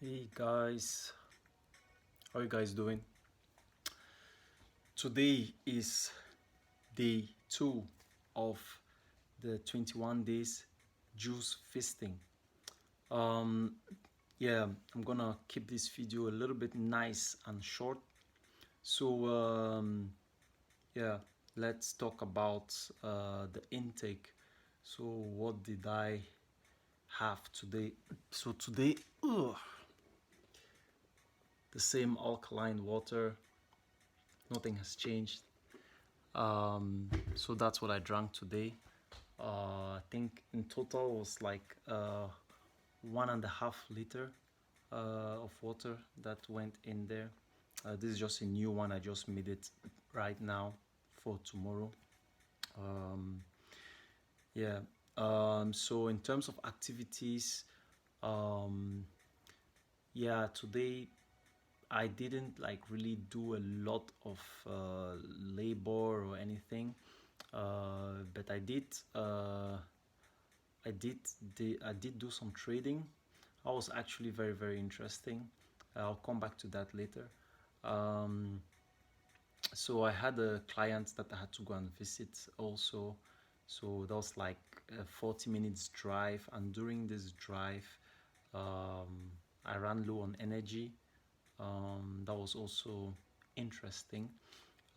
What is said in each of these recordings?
Hey guys, how you guys doing? Today is day 2 of the 21 days juice feasting. Um, yeah, I'm gonna keep this video a little bit nice and short. So yeah, let's talk about the intake. So what did I have today? So today, the same alkaline water. Nothing has changed. So that's what I drank today. I think in total was like 1.5 liter of water that went in there. This is just a new one. I just made it right now for tomorrow. Um, yeah. So in terms of activities, um, yeah, today I didn't like really do a lot of labor or anything, but I did do some trading. That was actually very interesting. I'll come back to that later. Um, so I had a client that I had to go and visit also. So that was like a 40 minutes drive, and during this drive, I ran low on energy. That was also interesting.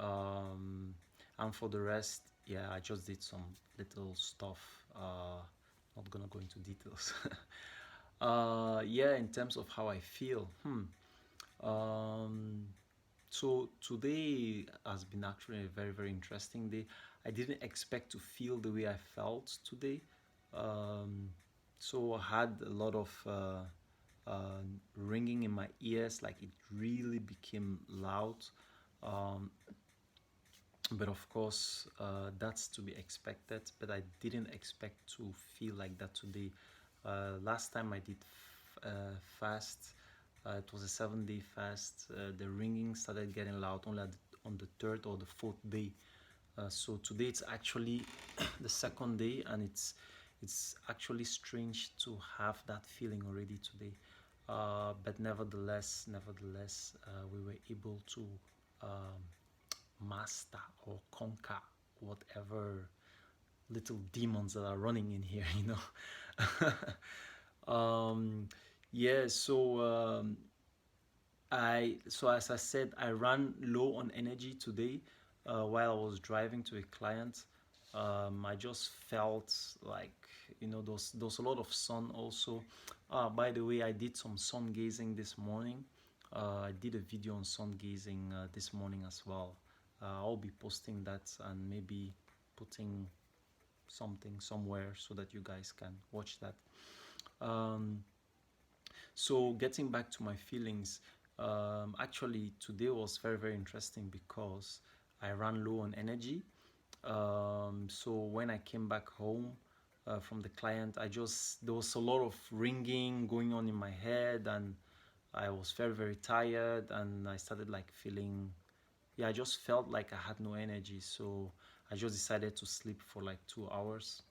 Um, and for the rest, yeah, I just did some little stuff. Not gonna go into details. Yeah, in terms of how I feel, um, so today has been actually a very interesting day. I didn't expect to feel the way I felt today. Um, so I had a lot of ringing in my ears, like it really became loud. Um, but of course, that's to be expected. But I didn't expect to feel like that today. Last time I did fast, it was a 7 day fast. The ringing started getting loud only on the third or the fourth day. So today it's actually the second day, and it's actually strange to have that feeling already today. But nevertheless, we were able to um, master or conquer whatever little demons that are running in here, um, yeah, so as I said, I ran low on energy today while I was driving to a client. I just felt like there was a lot of sun also. By the way, I did some sun gazing this morning. I did a video on sun gazing this morning as well. I'll be posting that and maybe putting something somewhere so that you guys can watch that. Um, so getting back to my feelings, actually today was very interesting because I ran low on energy. So when I came back home from the client, there was a lot of ringing going on in my head, and I was very tired, and I started like feeling, yeah, I just felt like I had no energy. So I just decided to sleep for like 2 hours.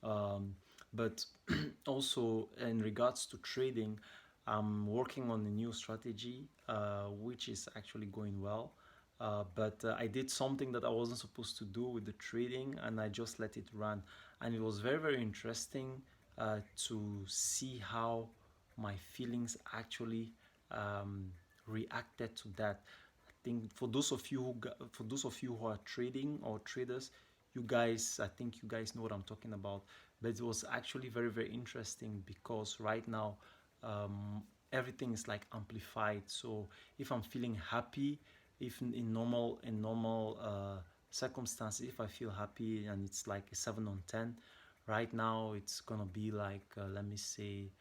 But also in regards to trading, I'm working on a new strategy, which is actually going well. But I did something that I wasn't supposed to do with the trading, and I just let it run. And it was very interesting to see how my feelings actually reacted to that. I think for those of you who are trading or traders, you guys, I think you guys know what I'm talking about. But it was actually very interesting because right now everything is like amplified. So if I'm feeling happy, if in normal circumstances, if I feel happy and it's like a 7 on 10, right now it's gonna be like let me say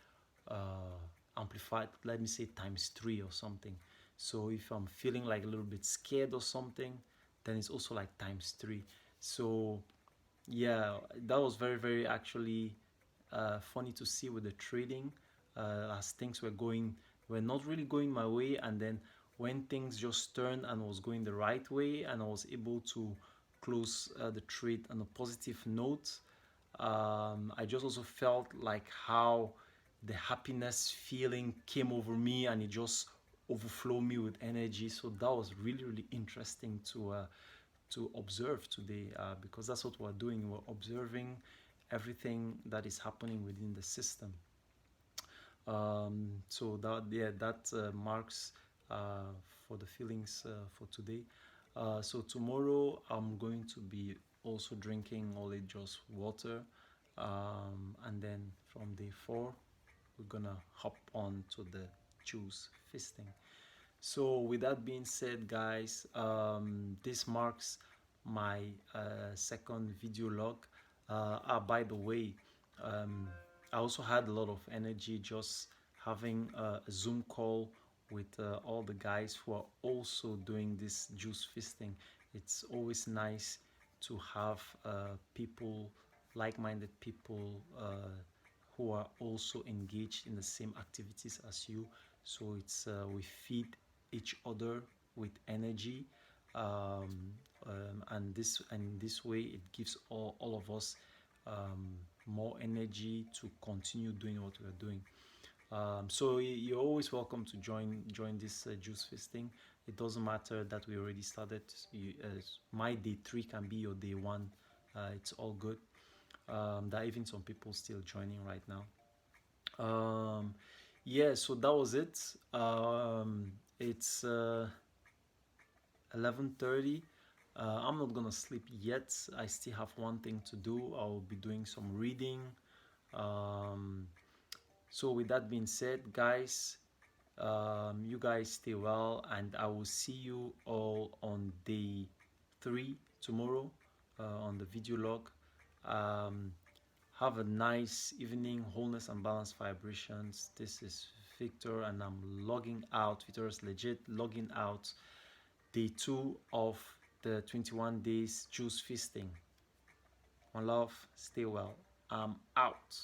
amplified, let me say times 3 or something. So if I'm feeling like a little bit scared or something, then it's also like times 3. So yeah, that was very actually funny to see with the trading, as things were not really going my way, and then when things just turned and was going the right way, and I was able to close the trade on a positive note. I just also felt like how the happiness feeling came over me, and it just overflowed me with energy. So that was really really interesting to observe today, because that's what we're doing. We're observing everything that is happening within the system. So that, yeah, that marks for the feelings for today. So tomorrow I'm going to be also drinking only just water, and then from day 4 we're gonna hop on to the juice feasting. So with that being said, guys, this marks my second video log. By the way, um, I also had a lot of energy just having a Zoom call with all the guys who are also doing this juice feasting. It's always nice to have people, like-minded people, who are also engaged in the same activities as you. So it's we feed each other with energy, and this way it gives all of us more energy to continue doing what we're doing. So you're always welcome to join this juice feasting. It doesn't matter that we already started. My day 3 can be your day 1. It's all good. There are even some people still joining right now. Yeah, so that was it. It's 11:30. I'm not gonna sleep yet. I still have one thing to do. I'll be doing some reading. Um, so with that being said, guys, you guys stay well, and I will see you all on day 3 tomorrow on the video log. Um, have a nice evening, wholeness and balanced vibrations. This is Victor, and I'm logging out. Victor is legit logging out. Day 2 of the 21 days juice feasting. One love, stay well. I'm out.